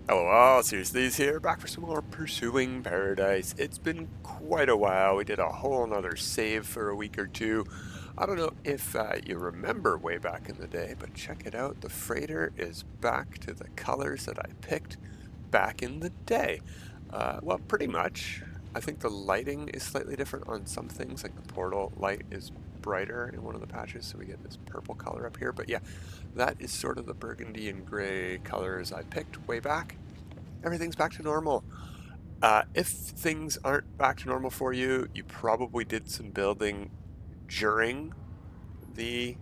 Hello all, Seriously's here, back for some more Pursuing Paradise. It's been quite a while. We did a whole nother save for a week or two. I don't know if you remember way back in the day, but check it out. The freighter is back to the colors that I picked back in the day. Well, pretty much. I think the lighting is slightly different on some things, like the portal light is brighter in one of the patches, so we get this purple color up here. But yeah, that is sort of the burgundy and gray colors I picked way back. Everything's back to normal. If things aren't back to normal for you, you probably did some building during the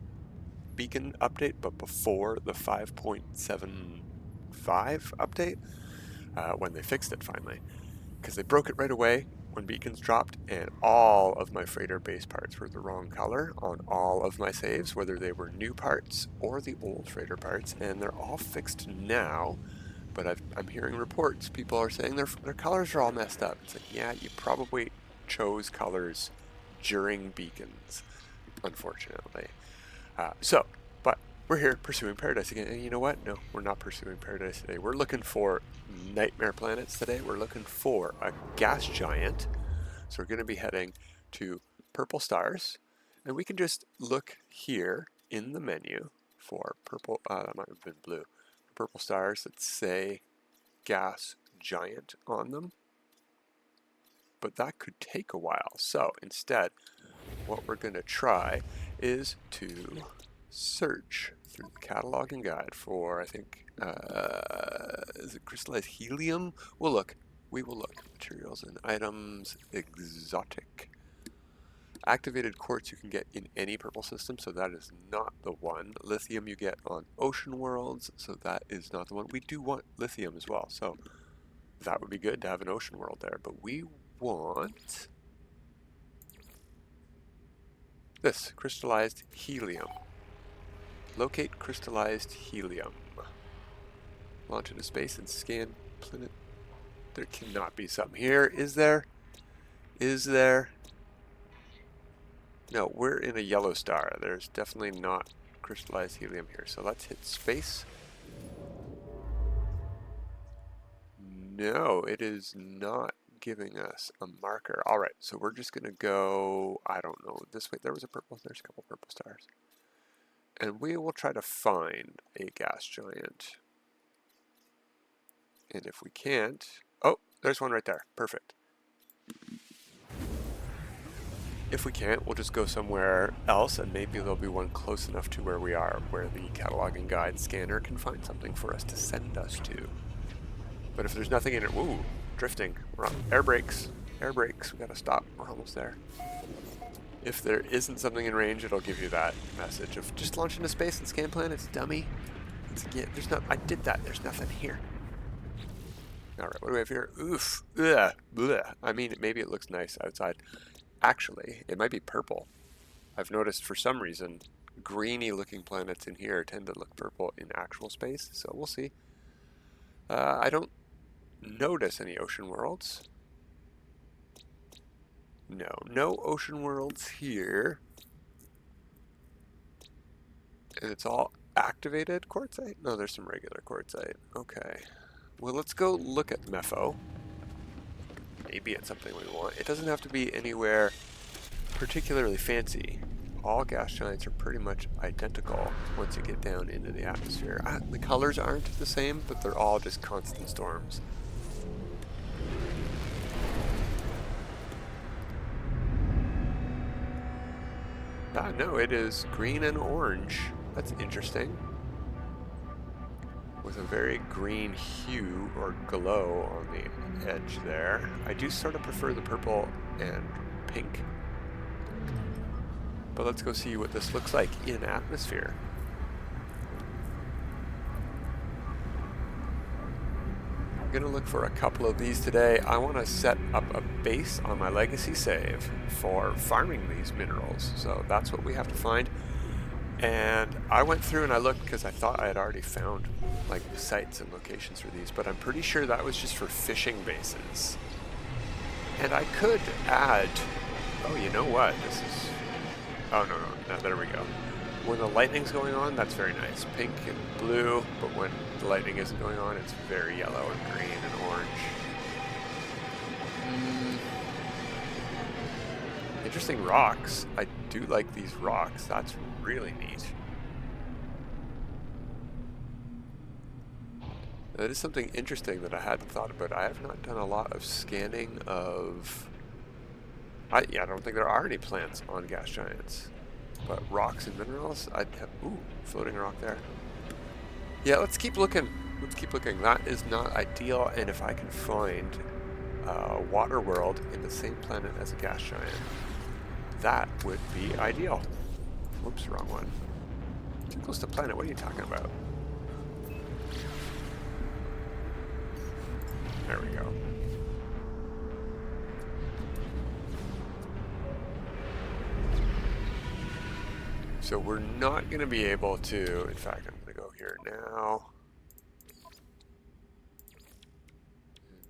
beacon update, but before the 5.75 update, when they fixed it finally. Because they broke it right away when beacons dropped, and all of my freighter base parts were the wrong color on all of my saves, whether they were new parts or the old freighter parts, and they're all fixed now. But I'm hearing reports. People are saying their colors are all messed up. It's like, yeah, you probably chose colors during beacons, unfortunately. But we're here pursuing paradise again. And you know what? No, we're not pursuing paradise today. We're looking for nightmare planets today. We're looking for a gas giant. So we're going to be heading to purple stars. And we can just look here in the menu for purple. That might have been blue. Purple stars that say gas giant on them, but that could take a while. So instead, what we're going to try is to search through the catalog and guide for, I think, is it crystallized helium? We will look. Materials and items, exotic. Activated quartz you can get in any purple system, so that is not the one. Lithium you get on ocean worlds, so that is not the one. We do want lithium as well, so that would be good to have an ocean world there. But we want this, crystallized helium. Locate crystallized helium. Launch into space and scan planet. There cannot be something here, is there? Is there? No, we're in a yellow star. There's definitely not crystallized helium here. So let's hit space. No, it is not giving us a marker. All right, so we're just going to go, I don't know, this way. There's a couple purple stars. And we will try to find a gas giant. And if we can't, oh, there's one right there. Perfect. If we can't, we'll just go somewhere else, and maybe there'll be one close enough to where we are, where the catalog and guide scanner can find something for us to send us to. But if there's nothing in it, woo, drifting. We're on air brakes. Air brakes, we gotta stop. We're almost there. If there isn't something in range, it'll give you that message of just launch into space and scan planets, dummy. I did that. There's nothing here. All right, what do we have here? Oof. Ugh. Blech. I mean, maybe it looks nice outside. Actually, it might be purple. I've noticed for some reason, greeny looking planets in here tend to look purple in actual space, so we'll see. I don't notice any ocean worlds. No ocean worlds here. And it's all activated quartzite? No, there's some regular quartzite. Okay. Well, let's go look at Mepho. Maybe it's something we want. It doesn't have to be anywhere particularly fancy. All gas giants are pretty much identical once you get down into the atmosphere. The colors aren't the same, but they're all just constant storms. No, it is green and orange. That's interesting. With a very green hue or glow on the edge there. I do sort of prefer the purple and pink. But let's go see what this looks like in atmosphere. I'm going to look for a couple of these today. I want to set up a base on my legacy save for farming these minerals. So that's what we have to find. And I went through and I looked because I thought I had already found like sites and locations for these, but I'm pretty sure that was just for fishing bases. And I could add, oh, you know what? Oh, no, there we go. When the lightning's going on, that's very nice. Pink and blue, but when the lightning isn't going on, it's very yellow and green and orange. Interesting rocks. I do like these rocks. That's really neat. That is something interesting that I hadn't thought about. I have not done a lot of scanning of... I don't think there are any plants on gas giants. But rocks and minerals, I'd have... Ooh, floating rock there. Yeah, let's keep looking. Let's keep looking. That is not ideal, and if I can find Waterworld in the same planet as a gas giant, that would be ideal. Whoops, wrong one. Too close to planet, what are you talking about? There we go. So we're not going to be able to, in fact, I'm going to go here now.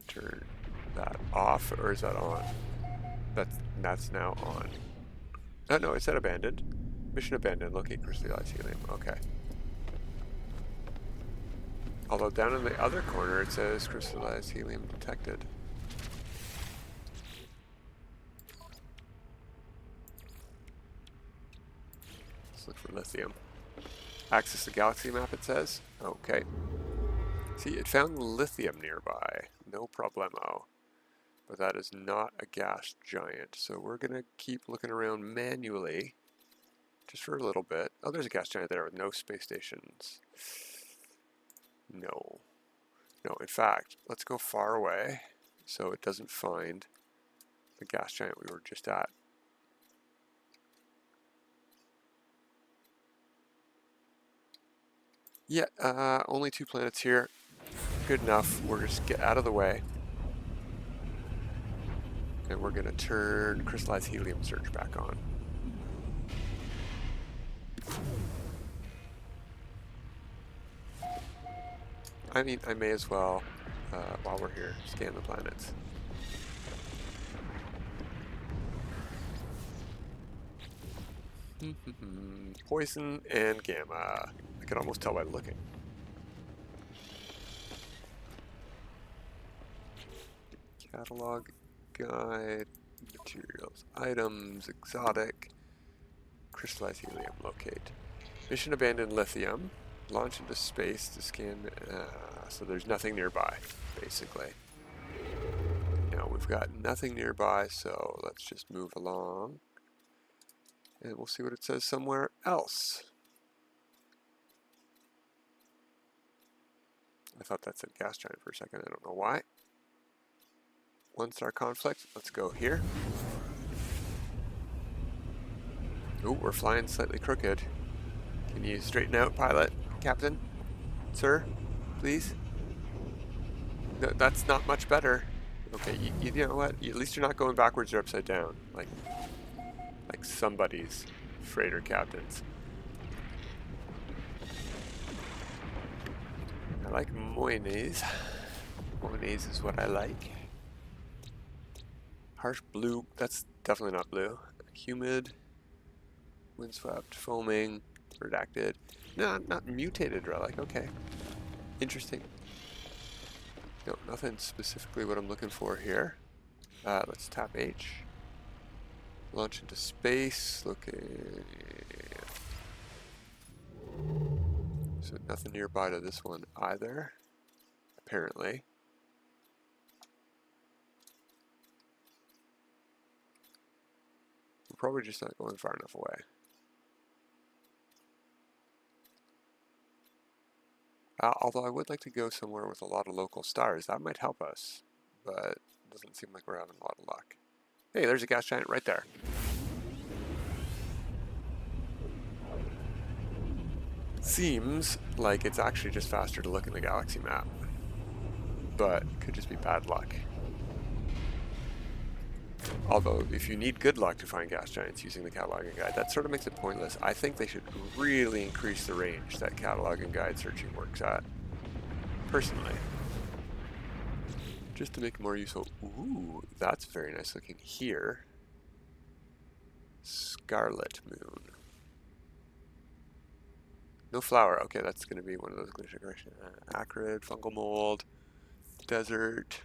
Turn that off, or is that on? That's now on. Oh, no, it said abandoned. Mission abandoned, locate crystallized helium. Okay. Although down in the other corner it says crystallized helium detected. Let's look for lithium. Access the galaxy map, it says. Okay. See, it found lithium nearby. No problemo. But that is not a gas giant. So we're going to keep looking around manually. Just for a little bit. Oh, there's a gas giant there with no space stations. No. No, in fact, let's go far away so it doesn't find the gas giant we were just at. Yeah, only 2 planets here. Good enough. We're just get out of the way. And we're going to turn crystallized helium search back on. I mean, I may as well, while we're here, scan the planets. Poison and gamma. I can almost tell by looking. Catalog, guide, materials, items, exotic, crystallized helium, locate. Mission abandoned lithium. Launch into space to scan. So there's nothing nearby, basically. Now we've got nothing nearby, so let's just move along. And we'll see what it says somewhere else. I thought that said gas giant for a second, I don't know why. 1-star conflict, let's go here. Ooh, we're flying slightly crooked. Can you straighten out, pilot? Captain? Sir? Please? No, that's not much better. Okay, you know what? At least you're not going backwards or upside down. Like somebody's freighter captains. I like mayonnaise. Mayonnaise is what I like. Harsh blue. That's definitely not blue. Humid. Windswept. Foaming. Redacted. No, not mutated relic. Okay. Interesting. No, nothing specifically what I'm looking for here. Let's tap H. Launch into space. Looking. So nothing nearby to this one either. Apparently. We're probably just not going far enough away. Although I would like to go somewhere with a lot of local stars. That might help us, but it doesn't seem like we're having a lot of luck. Hey, there's a gas giant right there. Seems like it's actually just faster to look in the galaxy map, but could just be bad luck. Although, if you need good luck to find gas giants using the Catalogue and Guide, that sort of makes it pointless. I think they should really increase the range that Catalogue and Guide searching works at. Personally. Just to make it more useful. Ooh, that's very nice looking here. Scarlet Moon. No flower. Okay, that's going to be one of those glacier correction. Acrid, fungal mold, desert,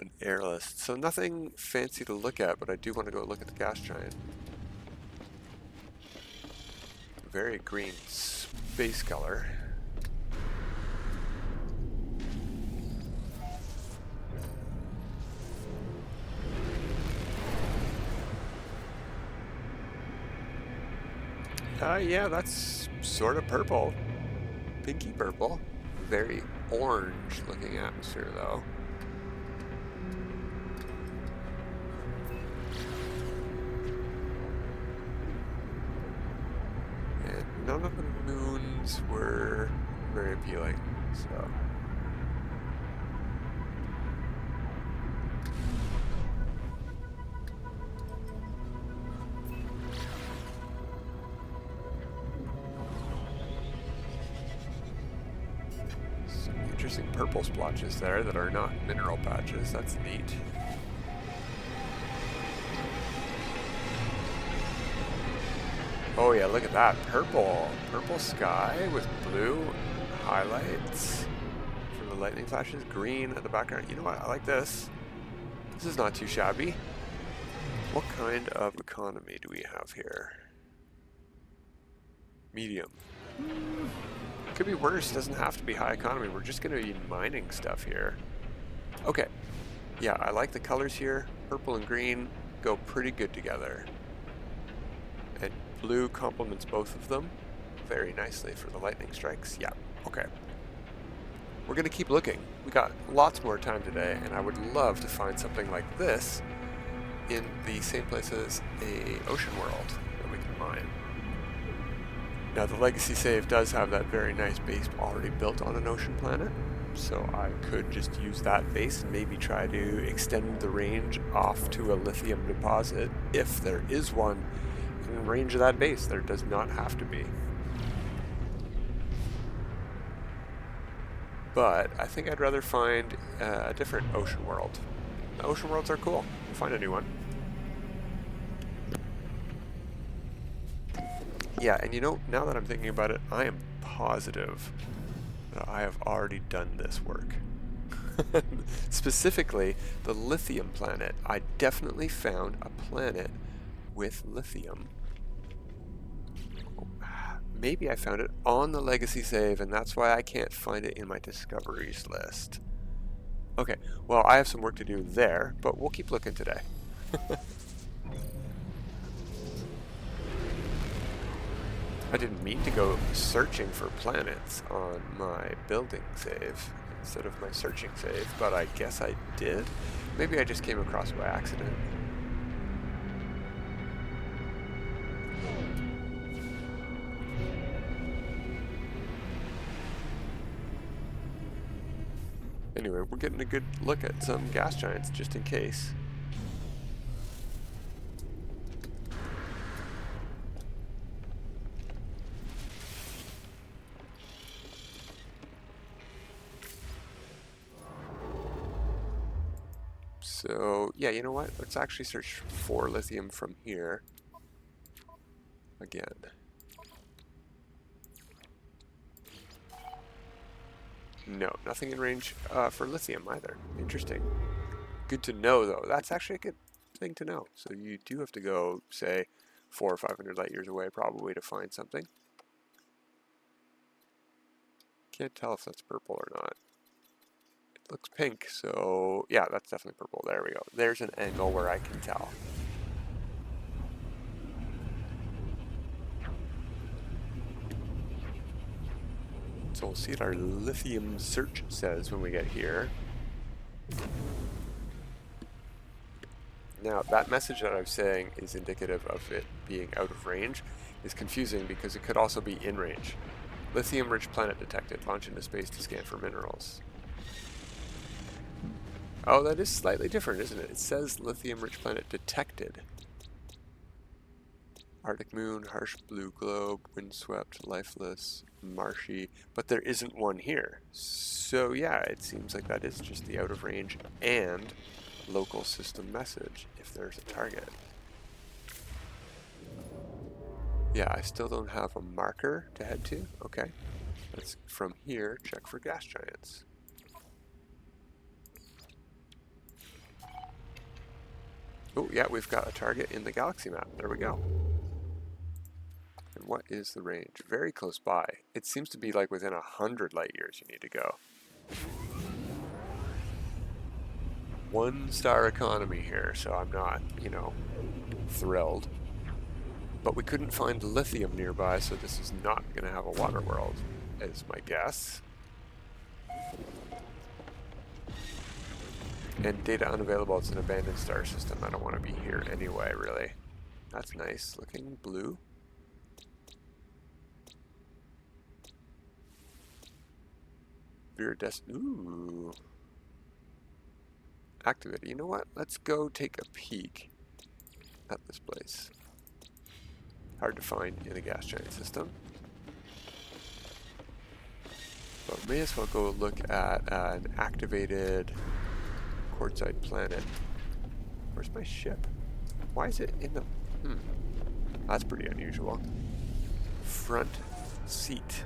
an airless. So nothing fancy to look at, but I do want to go look at the gas giant. Very green space color. Yeah, that's sort of purple. Pinky purple. Very orange looking atmosphere though. And none of the moons were very appealing, so. Some interesting purple splotches there that are not mineral patches. That's neat. Oh yeah, look at that. Purple. Purple sky with blue highlights from the lightning flashes. Green at the background. You know what? I like this. This is not too shabby. What kind of economy do we have here? Medium. Could be worse. Doesn't have to be high economy. We're just going to be mining stuff here. Okay. Yeah, I like the colors here. Purple and green go pretty good together. And blue complements both of them very nicely for the lightning strikes. Yeah, okay. We're going to keep looking. We got lots more time today, and I would love to find something like this in the same place as a ocean world that we can mine. Now the legacy save does have that very nice base already built on an ocean planet, so I could just use that base and maybe try to extend the range off to a lithium deposit if there is one in range of that base. There does not have to be. But I think I'd rather find a different ocean world. The ocean worlds are cool. We'll find a new one. Yeah, and you know, now that I'm thinking about it, I am positive that I have already done this work. Specifically, the lithium planet. I definitely found a planet with lithium. Maybe I found it on the legacy save, and that's why I can't find it in my discoveries list. Okay, well, I have some work to do there, but we'll keep looking today. I didn't mean to go searching for planets on my building save instead of my searching save, but I guess I did. Maybe I just came across by accident. Anyway, we're getting a good look at some gas giants just in case. So, yeah, you know what? Let's actually search for lithium from here again. No, nothing in range for lithium either. Interesting. Good to know, though. That's actually a good thing to know. So you do have to go, say, 400 or 500 light years away probably to find something. Can't tell if that's purple or not. It looks pink, so yeah, that's definitely purple. There we go. There's an angle where I can tell. So we'll see what our lithium search says when we get here. Now, that message that I was saying is indicative of it being out of range is confusing because it could also be in range. Lithium-rich planet detected. Launch into space to scan for minerals. Oh, that is slightly different, isn't it? It says lithium-rich planet detected. Arctic moon, harsh blue globe, windswept, lifeless, marshy, but there isn't one here. So yeah, it seems like that is just the out of range and local system message if there's a target. Yeah, I still don't have a marker to head to. Okay. Let's, from here, check for gas giants. Oh, yeah, we've got a target in the galaxy map. There we go. And what is the range? Very close by. It seems to be like within 100 light years you need to go. 1-star economy here, so I'm not, you know, thrilled. But we couldn't find lithium nearby, so this is not going to have a Waterworld, is my guess. And data unavailable, it's an abandoned star system. I don't want to be here anyway, really. That's nice looking. Blue. Ooh. Activated. You know what? Let's go take a peek at this place. Hard to find in a gas giant system. But may as well go look at an activated quartzite planet. Where's my ship? Why is it in the... That's pretty unusual. Front seat.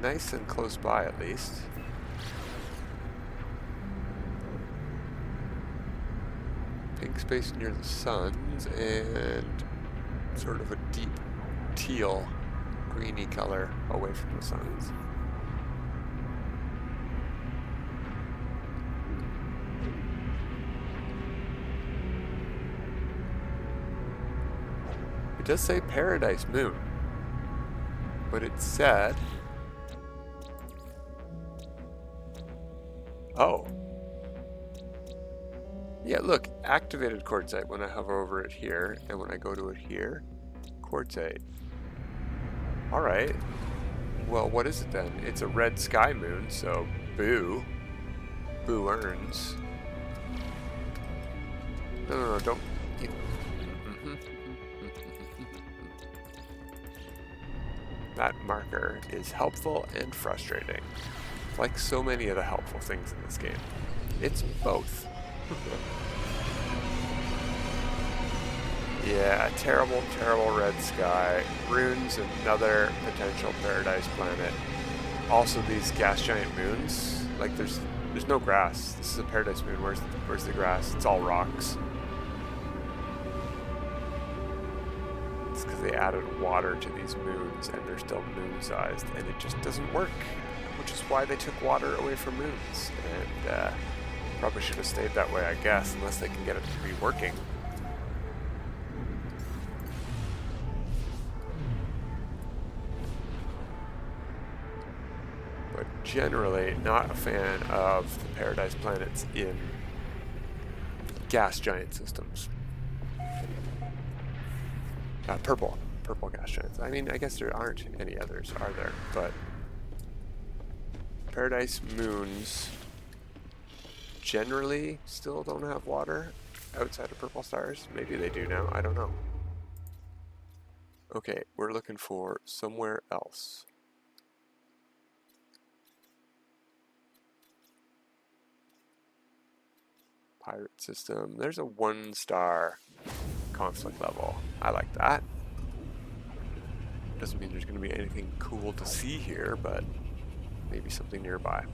Nice and close by at least. Pink space near the suns and sort of a deep teal, greeny color away from the suns. It does say Paradise Moon, but it said... Oh. Yeah, look, activated quartzite when I hover over it here, and when I go to it here, quartzite. Alright. Well, what is it then? It's a red sky moon, so boo. Boo earns. No, don't... That marker is helpful and frustrating. Like so many of the helpful things in this game. It's both. Yeah, terrible, terrible red sky. Runes another potential paradise planet. Also these gas giant moons. Like there's no grass. This is a paradise moon. Where's the grass? It's all rocks. It's because they added water to these moons and they're still moon-sized and it just doesn't work. Which is why they took water away from moons. And probably should have stayed that way, I guess, unless they can get it to be working. But generally, not a fan of the paradise planets in gas giant systems. Purple gas giants. I mean, I guess there aren't any others, are there? But paradise moons generally still don't have water outside of purple stars. Maybe they do now. I don't know. Okay, we're looking for somewhere else. Pirate system. There's a 1-star conflict level. I like that. Doesn't mean there's going to be anything cool to see here, but maybe something nearby.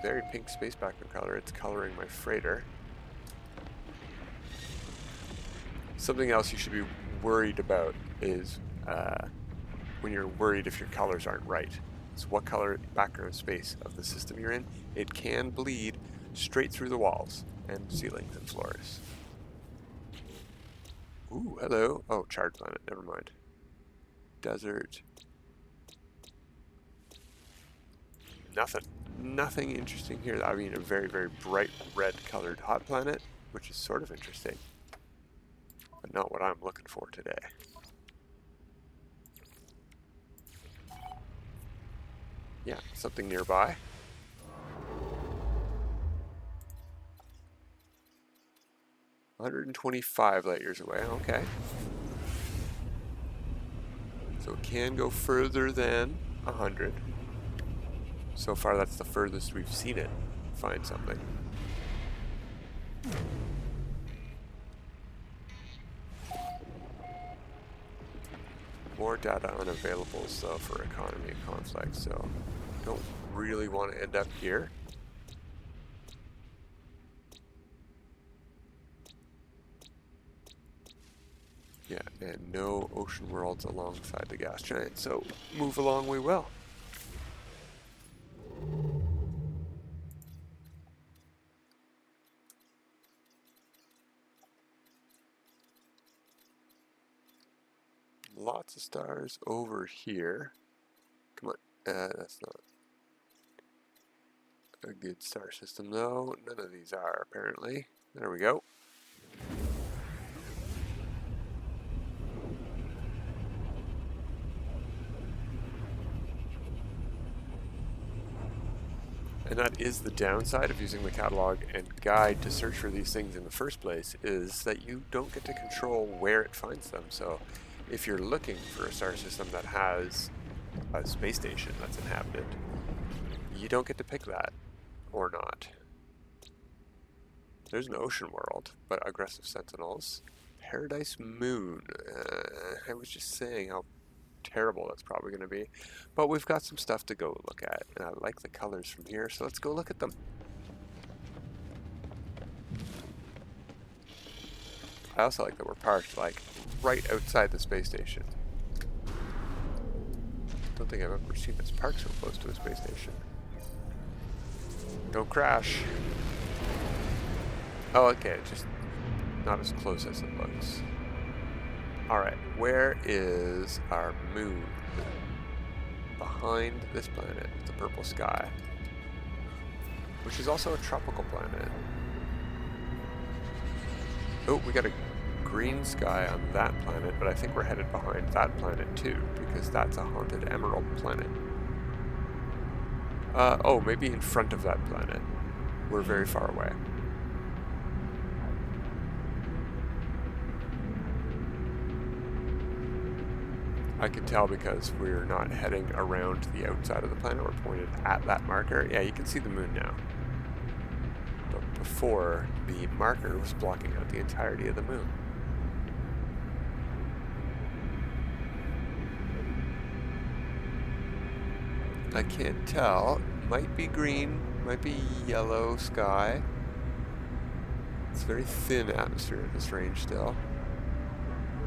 Very pink space background color. It's coloring my freighter. Something else you should be worried about is when you're worried if your colors aren't right. So what color background space of the system you're in, it can bleed straight through the walls and ceilings and floors. Ooh, hello. Oh, charred planet. Never mind. Desert. Nothing interesting here. I mean, a very, very bright red colored hot planet, which is sort of interesting, but not what I'm looking for today. Yeah, something nearby. $125 light years away. Okay. So it can go further than 100. So far, that's the furthest we've seen it find something. More data unavailable, though, for economy and conflict, so don't really want to end up here. Yeah, and no ocean worlds alongside the gas giant, so move along we will. Lots of stars over here. Come on, that's not a good star system though. None of these are, apparently. There we go. And that is the downside of using the catalog and guide to search for these things in the first place, is that you don't get to control where it finds them. So if you're looking for a star system that has a space station that's inhabited, you don't get to pick that or not. There's an ocean world, but aggressive sentinels. Paradise Moon. I was just saying how terrible that's probably going to be, but we've got some stuff to go look at, and I like the colors from here, so let's go look at them. I also like that we're parked like right outside the space station. Don't think I've ever seen us parked so close to a space station. Don't crash. Oh, okay, just not as close as it looks. Alright, where is our moon? Behind this planet, the purple sky, which is also a tropical planet. Oh, we got a green sky on that planet, but I think we're headed behind that planet too, because that's a haunted emerald planet. Oh, maybe in front of that planet. We're very far away. I can tell because we're not heading around the outside of the planet, we're pointed at that marker. Yeah, you can see the moon now. But before, the marker was blocking out the entirety of the moon. I can't tell. Might be green, might be yellow sky. It's very thin atmosphere at this range still.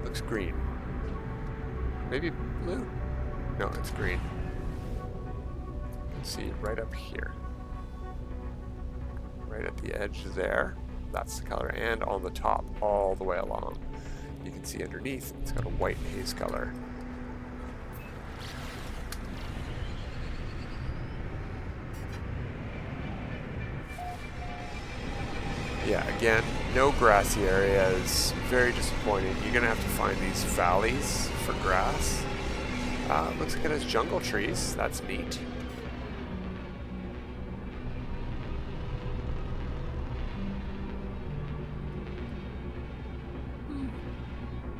Looks green. Maybe blue? No, it's green. You can see right up here. Right at the edge there. That's the color. And on the top, all the way along. You can see underneath, it's got a white haze color. Yeah, again, no grassy areas. Very disappointing. You're going to have to find these valleys for grass. Looks like it has jungle trees. That's neat.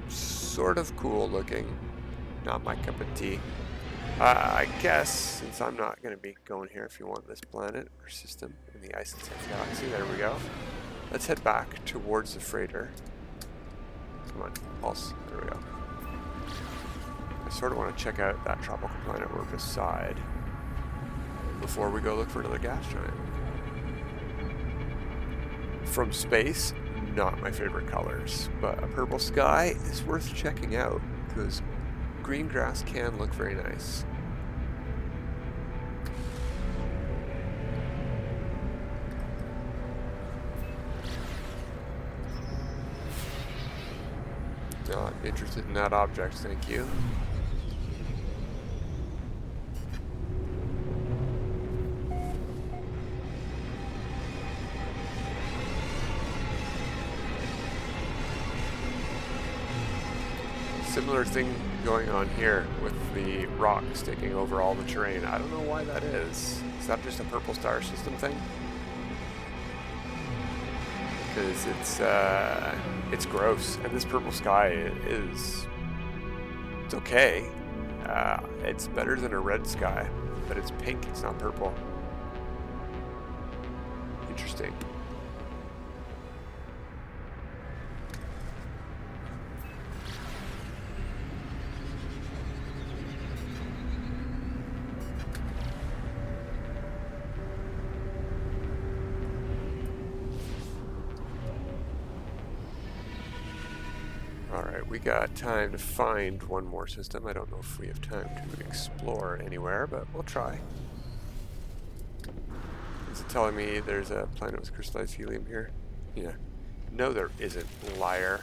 Sort of cool looking. Not my cup of tea. I guess, since I'm not going to be going here, if you want this planet or system in the Ice and Sands Galaxy, there we go. Let's head back towards the freighter. Come on, pulse. There we go. I sort of want to check out that tropical planet we're beside before we go look for another gas giant. From space, not my favorite colors, but a purple sky is worth checking out because green grass can look very nice. Not interested in that object, thank you. Similar thing going on here with the rocks taking over all the terrain. I don't know why that is. Is that just a purple star system thing? Because it's gross, and this purple sky is, it's okay. It's better than a red sky, but it's pink, it's not purple. Interesting. Alright, we got time to find one more system. I don't know if we have time to explore anywhere, but we'll try. Is it telling me there's a planet with crystallized helium here? Yeah. No, there isn't, liar.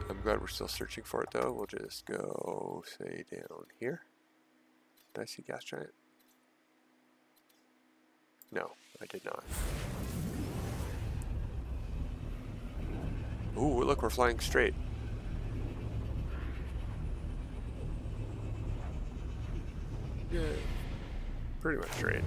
I'm glad we're still searching for it, though. We'll just go, say, down here. Did I see gas giant? No, I did not. Ooh, look, we're flying straight. Yeah, pretty much straight.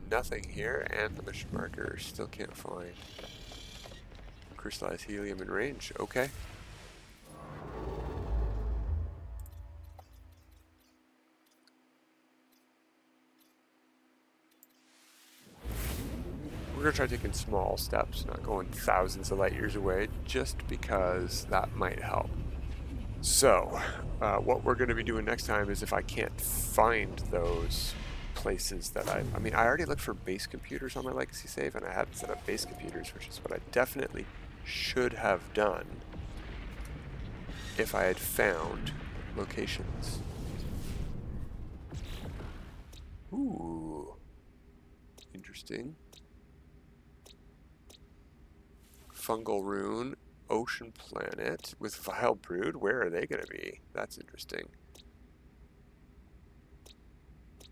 Nothing here, and the mission marker still can't find crystallized helium in range. Okay. We're going to try taking small steps, not going thousands of light years away, just because that might help. So, what we're going to be doing next time is if I can't find those places that I mean, I already looked for base computers on my legacy save, and I hadn't set up base computers, which is what I definitely should have done if I had found locations. Ooh, interesting. Fungal rune, ocean planet with vile brood. Where are they going to be? That's interesting.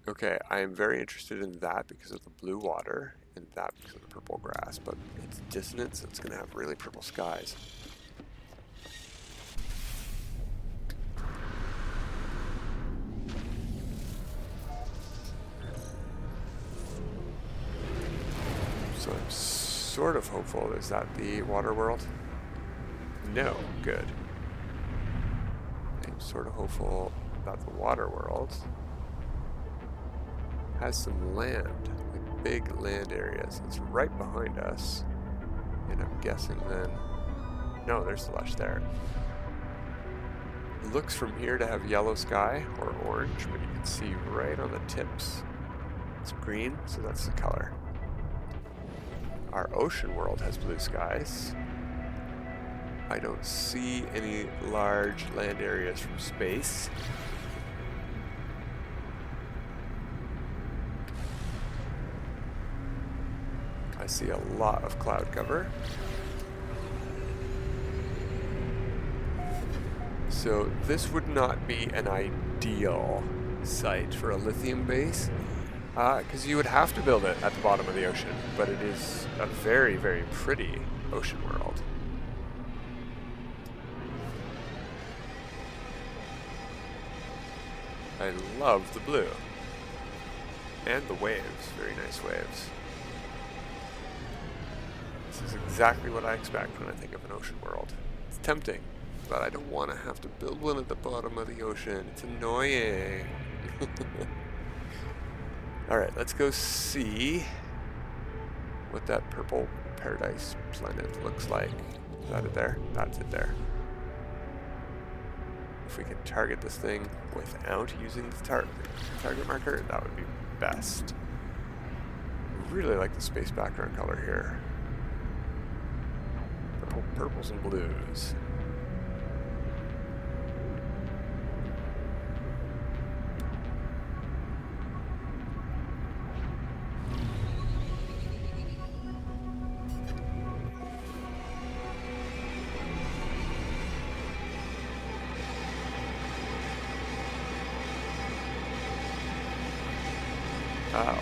Okay, I am very interested in that because of the blue water and that because of the purple grass, but it's dissonant, so it's going to have really purple skies. So I'm sort of hopeful. Is that the Waterworld? No, good. I'm sort of hopeful that the Waterworld has some land, like big land areas. It's right behind us, and I'm guessing then, no, there's the lush there. It looks from here to have yellow sky or orange, but you can see right on the tips it's green, so that's the color. Our ocean world has blue skies. I don't see any large land areas from space. I see a lot of cloud cover. So this would not be an ideal site for a lithium base, because you would have to build it at the bottom of the ocean, but it is a very, very pretty ocean world. I love the blue. And the waves, very nice waves. This is exactly what I expect when I think of an ocean world. It's tempting, but I don't want to have to build one at the bottom of the ocean. It's annoying. Alright, let's go see what that purple paradise planet looks like. Is that it there? That's it there. If we can target this thing without using the target marker, that would be best. I really like the space background color here. Purples and blues.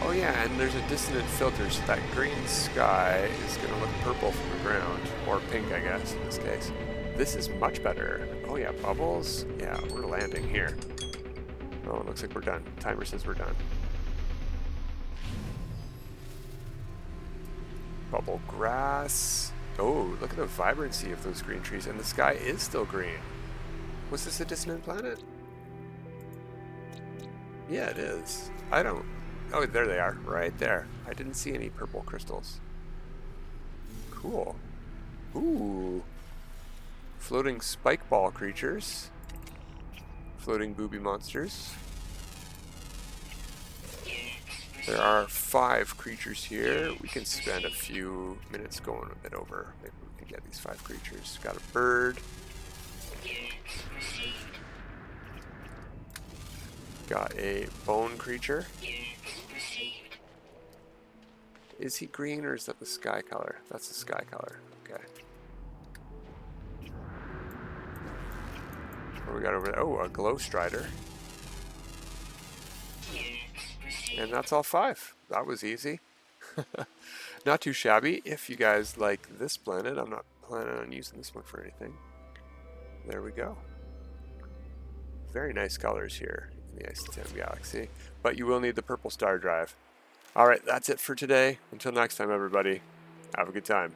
Oh yeah, and there's a dissonant filter, so that green sky is going to look purple from the ground, or pink, I guess, in this case. This is much better. Oh yeah, bubbles. Yeah, we're landing here. Oh, it looks like we're done. Timer says we're done. Bubble grass. Oh, look at the vibrancy of those green trees. And the sky is still green. Was this a dissonant planet? Yeah, it is. I don't... Oh, there they are. Right there. I didn't see any purple crystals. Cool. Ooh. Floating spike ball creatures. Floating booby monsters. There are 5 creatures here. We can spend a few minutes going a bit over. Maybe we can get these 5 creatures. Got a bird. Got a bone creature. Is he green or is that the sky color? That's the sky color. Okay. What do we got over there? Oh, a glow strider. And that's all 5. That was easy. Not too shabby. If you guys like this planet, I'm not planning on using this one for anything. There we go. Very nice colors here in the IC10 Galaxy. But you will need the purple star drive. Alright, that's it for today. Until next time, everybody. Have a good time.